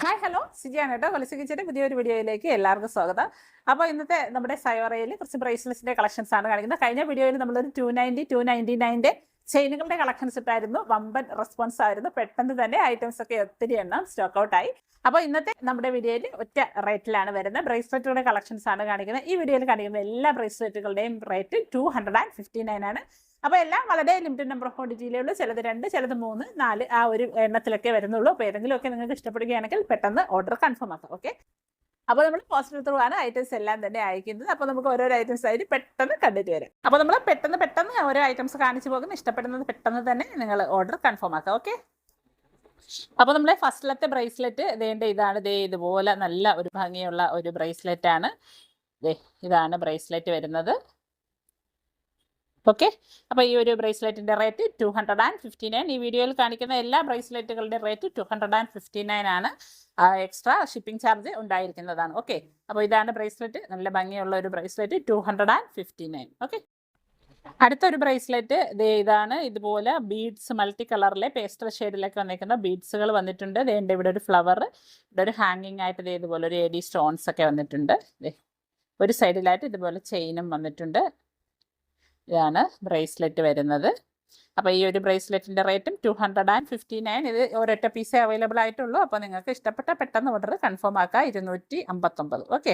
Hi hello സിജിയാണ് കേട്ടോ. കൊലസി കിച്ചൻ്റെ പുതിയൊരു വീഡിയോയിലേക്ക് എല്ലാവർക്കും സ്വാഗതം. അപ്പോൾ ഇന്നത്തെ നമ്മുടെ സയോറയിൽ കുറച്ച് ബ്രേസ്ലെറ്റ്സിൻ്റെ കളക്ഷൻസ് ആണ് കാണിക്കുന്നത്. കഴിഞ്ഞ വീഡിയോയിൽ നമ്മളൊരു 299 ചെയിനുകളുടെ കളക്ഷൻസ് ഇട്ടായിരുന്നു. വമ്പൻ റെസ്പോൺസ് ആയിരുന്നു. പെട്ടെന്ന് തന്നെ ഐറ്റംസ് ഒക്കെ ഒത്തിരി എണ്ണം സ്റ്റോക്ക് ഔട്ടായി. അപ്പോൾ ഇന്നത്തെ നമ്മുടെ വീഡിയോയിൽ ഒറ്റ റേറ്റിലാണ് വരുന്നത്. ബ്രേസ്ലെറ്റുകളുടെ കളക്ഷൻസ് ആണ് കാണിക്കുന്നത്. ഈ വീഡിയോയിൽ കാണിക്കുന്ന എല്ലാ ബ്രേസ്ലെറ്റുകളുടെയും റേറ്റ് 259 ആണ്. അപ്പോൾ എല്ലാം വളരെ ലിമിറ്റഡ് നമ്പർ ഓഫ് ക്വാണ്ടിറ്റിയിലേ ഉള്ളൂ. ചിലത് 2, ചിലത് 3, 4 ആ ഒരു എണ്ണത്തിലൊക്കെ വരുന്നുള്ളൂ. അപ്പോൾ ഏതെങ്കിലുമൊക്കെ നിങ്ങൾക്ക് ഇഷ്ടപ്പെടുകയാണെങ്കിൽ പെട്ടെന്ന് ഓർഡർ കൺഫേം ആക്കാം. ഓക്കെ, അപ്പോൾ നമ്മൾ പോസ്റ്റർ ത്രൂ ആണ് ഐറ്റംസ് എല്ലാം തന്നെ അയക്കുന്നത്. അപ്പോൾ നമുക്ക് ഓരോരോ ഐറ്റംസ് ആയിട്ട് പെട്ടെന്ന് കണ്ടിട്ട് വരാം. അപ്പോൾ നമ്മൾ പെട്ടെന്ന് ഓരോ ഐറ്റംസ് കാണിച്ചു പോകുന്നു. ഇഷ്ടപ്പെടുന്നത് പെട്ടെന്ന് തന്നെ നിങ്ങൾ ഓർഡർ കൺഫേം ആക്കാം. ഓക്കെ, അപ്പോൾ നമ്മളെ ഫസ്റ്റിലത്തെ ബ്രേസ്ലെറ്റ് ഇതാണ്. ഇതുപോലെ നല്ല ഒരു ഭംഗിയുള്ള ഒരു ബ്രേസ്ലെറ്റ് ആണ്. ഇതാണ് ബ്രേസ്ലെറ്റ് വരുന്നത്. ഓക്കെ, അപ്പോൾ ഈ ഒരു ബ്രേസ്ലെറ്റിൻ്റെ റേറ്റ് 259. ഈ വീഡിയോയിൽ കാണിക്കുന്ന എല്ലാ ബ്രേസ്ലെറ്റുകളുടെ റേറ്റ് 259 ആണ്. എക്സ്ട്രാ ഷിപ്പിംഗ് ചാർജ് ഉണ്ടായിരിക്കുന്നതാണ്. ഓക്കെ, അപ്പോൾ ഇതാണ് ബ്രേസ്ലെറ്റ്. നല്ല ഭംഗിയുള്ള ഒരു ബ്രേസ്ലെറ്റ് 259. ഓക്കെ, അടുത്തൊരു ബ്രേസ്ലെറ്റ് ഇതാണ്. ഇതുപോലെ ബീഡ്സ് മൾട്ടി കളറിലെ പേസ്റ്റൽ ഷെയ്ഡിലൊക്കെ വന്നിരിക്കുന്ന ബീഡ്സുകൾ വന്നിട്ടുണ്ട്. ഇവിടെ ഒരു ഫ്ലവർ, ഇവിടെ ഒരു ഹാങ്ങിങ് ആയിട്ട് ഇതുപോലെ ഒരു AD സ്റ്റോൺസ് ഒക്കെ വന്നിട്ടുണ്ട്. ഒരു സൈഡിലായിട്ട് ഇതുപോലെ ചെയിനും വന്നിട്ടുണ്ട്. ഇതാണ് ബ്രേസ്ലെറ്റ് വരുന്നത്. അപ്പോൾ ഈ ഒരു ബ്രേസ്ലെറ്റിൻ്റെ റേറ്റും 259. ഇത് ഒരൊറ്റ പീസേ അവൈലബിൾ ആയിട്ടുള്ളൂ. അപ്പോൾ നിങ്ങൾക്ക് ഇഷ്ടപ്പെട്ട പെട്ടെന്ന് ഓർഡർ കൺഫേം ആക്കാം. 259. ഓക്കെ,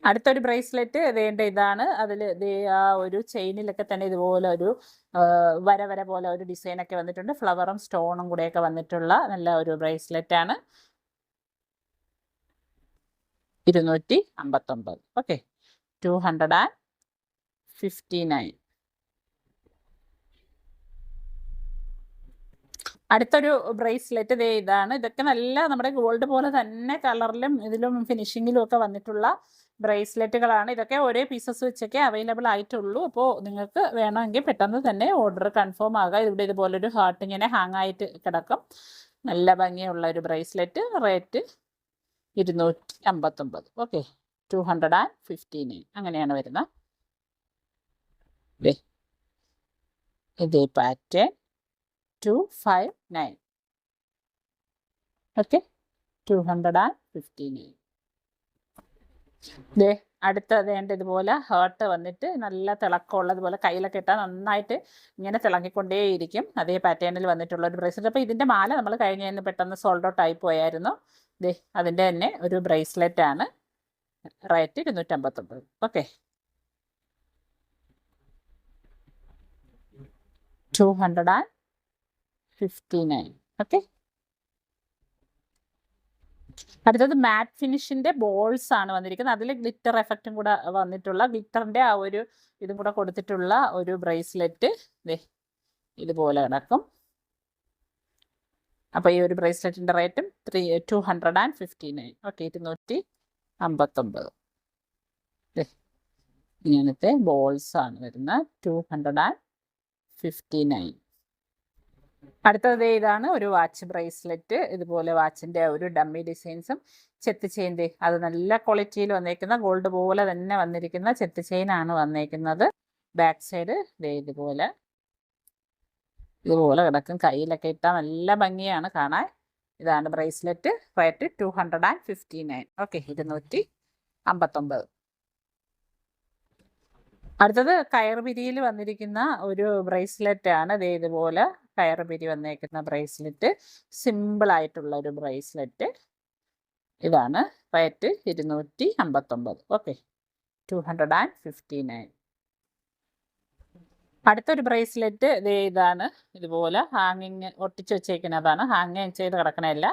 അടുത്തൊരു ബ്രേസ്ലെറ്റ് ഇതാണ്. അതിൽ ആ ഒരു ചെയിനിലൊക്കെ തന്നെ ഇതുപോലെ ഒരു വര പോലെ ഒരു ഡിസൈനൊക്കെ വന്നിട്ടുണ്ട്. ഫ്ലവറും സ്റ്റോണും കൂടെയൊക്കെ വന്നിട്ടുള്ള നല്ല ഒരു ബ്രേസ്ലെറ്റ് ആണ്. 259. ഓക്കെ, 259. അടുത്തൊരു ബ്രേസ്ലെറ്റ് ഇതാണ്. ഇതൊക്കെ നല്ല നമ്മുടെ ഗോൾഡ് പോലെ തന്നെ കളറിലും ഇതിലും ഫിനിഷിങ്ങിലും ഒക്കെ വന്നിട്ടുള്ള ബ്രേസ്ലെറ്റുകളാണ്. ഇതൊക്കെ ഒരേ പീസസ് വെച്ചൊക്കെ അവൈലബിൾ ആയിട്ടുള്ളൂ. അപ്പോൾ നിങ്ങൾക്ക് വേണമെങ്കിൽ പെട്ടെന്ന് തന്നെ ഓർഡർ കൺഫേം ആകാം. ഇവിടെ ഇതുപോലൊരു ഹാർട്ട് ഇങ്ങനെ ഹാങ് ആയിട്ട് കിടക്കും. നല്ല ഭംഗിയുള്ള ഒരു ബ്രേസ്ലെറ്റ്. റേറ്റ് 259. ഓക്കെ, 259 അങ്ങനെയാണ് വരുന്നത്. ഇതേ പാറ്റേൺ 259. ഓക്കെ, 259. അടുത്തത് ഇതുപോലെ ഹേർട്ട് വന്നിട്ട് നല്ല തിളക്കമുള്ളതുപോലെ കയ്യിലൊക്കെ ഇട്ടാൽ നന്നായിട്ട് ഇങ്ങനെ തിളങ്ങിക്കൊണ്ടേയിരിക്കും. അതേ പാറ്റേണിൽ വന്നിട്ടുള്ള ഒരു ബ്രേസ്ലെറ്റ്. അപ്പോൾ ഇതിൻ്റെ മാല നമ്മൾ കഴിഞ്ഞതിന് പെട്ടെന്ന് സോൾഡ് ഔട്ട് ആയി പോയായിരുന്നു. അതിൻ്റെ തന്നെ ഒരു ബ്രേസ്ലെറ്റ് ആണ്. റേറ്റ് 259. ഓക്കെ, 259. ഓക്കെ, അടുത്തത് മാറ്റ് ഫിനിഷിൻ്റെ ബോൾസ് ആണ് വന്നിരിക്കുന്നത്. അതിൽ ഗ്ലിറ്റർ എഫക്റ്റും കൂടെ വന്നിട്ടുള്ള ഗ്ലിറ്ററിൻ്റെ ആ ഒരു ഇതും കൂടെ കൊടുത്തിട്ടുള്ള ഒരു ബ്രേസ്ലെറ്റ് ഇതുപോലെ കിടക്കും. അപ്പോൾ ഈ ഒരു ബ്രേസ്ലെറ്റിൻ്റെ റേറ്റും 259. ഓക്കെ, 259. ഇങ്ങനത്തെ ബോൾസ് ആണ് വരുന്നത്. 259. അടുത്തത് ഇതാണ് ഒരു വാച്ച് ബ്രേസ്ലെറ്റ്. ഇതുപോലെ വാച്ചിൻ്റെ ഒരു ഡമ്മി ഡിസൈൻസും ചെത്ത് ചെയിൻ അത് നല്ല ക്വാളിറ്റിയിൽ വന്നേക്കുന്ന ഗോൾഡ് പോലെ തന്നെ വന്നിരിക്കുന്ന ചെത്ത് ചെയിനാണ് വന്നേക്കുന്നത്. ബാക്ക് സൈഡ് ഇതുപോലെ കിടക്കും. കയ്യിലൊക്കെ ഇട്ടാൽ നല്ല ഭംഗിയാണ് കാണാൻ. ഇതാണ് ബ്രേസ്ലെറ്റ്. റേറ്റ് 259. ഓക്കെ, 259. അടുത്തത് കയർപിരിയിൽ വന്നിരിക്കുന്ന ഒരു ബ്രേസ്ലെറ്റ് ആണ്. ഇതുപോലെ കയർപിരി വന്നേക്കുന്ന ബ്രേസ്ലെറ്റ്. സിമ്പിളായിട്ടുള്ള ഒരു ബ്രേസ്ലെറ്റ്. ഇതാണ് റേറ്റ് 259. ഓക്കെ, 259. അടുത്തൊരു ബ്രേസ്ലെറ്റ് ഇതാണ്. ഇതുപോലെ ഹാങ്ങിങ് ഒട്ടിച്ച് വെച്ചേക്കുന്നതാണ്. ഹാങ്ങിങ് ചെയ്ത് കിടക്കണമല്ല.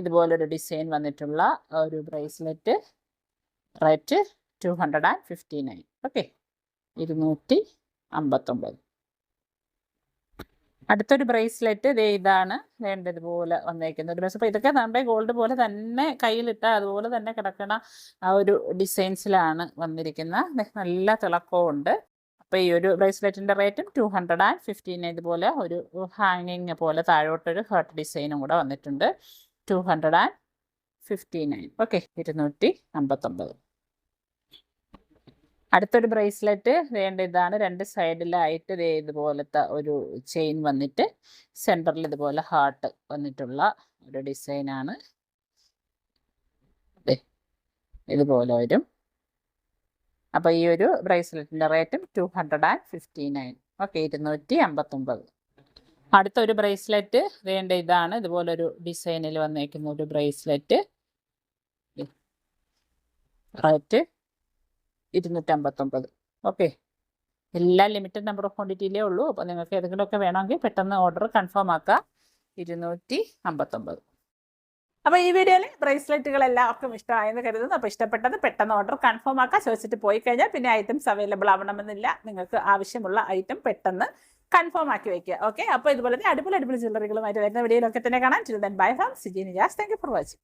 ഇതുപോലൊരു ഡിസൈൻ വന്നിട്ടുള്ള ഒരു ബ്രേസ്ലെറ്റ്. റേറ്റ് 259. ഓക്കെ, 259. അടുത്തൊരു ബ്രേസ്ലെറ്റ് ഇതാണ്. ഇതുപോലെ വന്നേക്കുന്ന ഒരു ബ്രേസ്ലെറ്റ്. അപ്പോൾ ഇതൊക്കെ നമ്മുടെ ഗോൾഡ് പോലെ തന്നെ കയ്യിലിട്ടാൽ അതുപോലെ തന്നെ കിടക്കണ ആ ഒരു ഡിസൈൻസിലാണ് വന്നിരിക്കുന്നത്. നല്ല തിളക്കവും ഉണ്ട്. അപ്പോൾ ഈ ഒരു ബ്രേസ്ലെറ്റിൻ്റെ റേറ്റും 259. ഇതുപോലെ ഒരു ഹാങ്ങിങ് പോലെ താഴോട്ടൊരു ഹാർട്ട് ഡിസൈനും കൂടെ വന്നിട്ടുണ്ട്. 259. ഓക്കെ, 259. അടുത്തൊരു ബ്രേസ്ലെറ്റ് ഇതാണ്. 2 സൈഡിലായിട്ട് ഇതുപോലത്തെ ഒരു ചെയിൻ വന്നിട്ട് സെൻറ്ററിൽ ഇതുപോലെ ഹാർട്ട് വന്നിട്ടുള്ള ഒരു ഡിസൈനാണ്. ഇതുപോലെ വരും. അപ്പോൾ ഈ ഒരു ബ്രേസ്ലെറ്റിൻ്റെ റേറ്റും 259. ഓക്കെ, 259. അടുത്തൊരു ബ്രേസ്ലെറ്റ് വേണ്ട ഇതാണ്. ഇതുപോലൊരു ഡിസൈനിൽ വന്നേക്കുന്ന ഒരു ബ്രേസ്ലെറ്റ്. റേറ്റ് 259. ഓക്കെ, എല്ലാം ലിമിറ്റഡ് നമ്പർ ഓഫ് ക്വാണ്ടിറ്റിയിലേ ഉള്ളൂ. അപ്പോൾ നിങ്ങൾക്ക് ഏതെങ്കിലുമൊക്കെ വേണമെങ്കിൽ പെട്ടെന്ന് ഓർഡർ കൺഫേം ആക്കുക. 259. അപ്പോൾ ഈ വീഡിയോയിൽ ബ്രേസ്ലെറ്റുകൾ എല്ലാവർക്കും ഇഷ്ടമായെന്ന് കരുതുന്നു. അപ്പോൾ ഇഷ്ടപ്പെട്ടത് പെട്ടെന്ന് ഓർഡർ കൺഫേം ആക്കുക. ചോദിച്ചിട്ട് പോയി കഴിഞ്ഞാൽ പിന്നെ ഐറ്റംസ് അവൈലബിൾ ആവണമെന്നില്ല. നിങ്ങൾക്ക് ആവശ്യമുള്ള ഐറ്റം പെട്ടെന്ന് കൺഫേം ആക്കി വയ്ക്കുക. ഓക്കെ, അപ്പോൾ ഇതുപോലെ അടിപൊളി ജ്വല്ലറികളുമായിട്ട് വരുന്ന വീഡിയോയിലൊക്കെ തന്നെ കാണാം. Bye from CG Nijas. Thank you for watching.